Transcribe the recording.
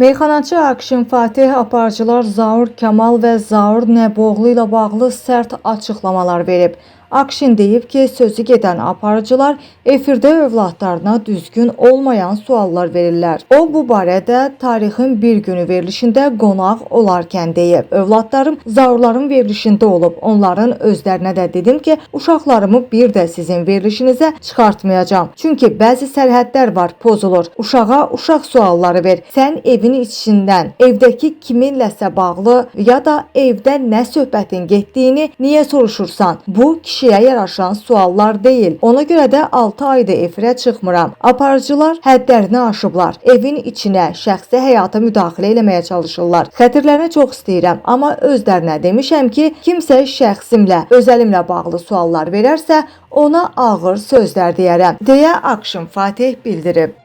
Meyxanaçı Akşin Fatih aparıcılar Zaur Kamal və Zaur Nəboğlu ilə bağlı sərt açıqlamalar verib. Akşin deyib ki, sözü gedən aparıcılar efirdə övladlarına düzgün olmayan suallar verirlər. O, bu barədə Tarixin bir günü verilişində qonaq olarkən deyib. Övladlarım Zaurların verilişində olub. Onların özlərinə də dedim ki, uşaqlarımı bir də sizin verilişinizə çıxartmayacağım. Çünki bəzi sərhədlər var, pozulur. Uşağa uşaq sualları ver. Sən evin içindən, evdəki kiminləsə bağlı ya da evdə nə söhbətin getdiyini niyə soruşursan? Bu kişiyə yaraşan suallar deyil. Ona görə də 6 ayda efirə çıxmıram. Aparıcılar həddlərini aşıblar. Evin içinə, şəxsi həyata müdaxilə eləməyə çalışırlar. Xətirlərini çox istəyirəm, amma özlərinə demişəm ki, kimsə şəxsimlə, özəlimlə bağlı suallar verərsə, ona ağır sözlər deyərəm, deyə Akşin Fatih bildirib.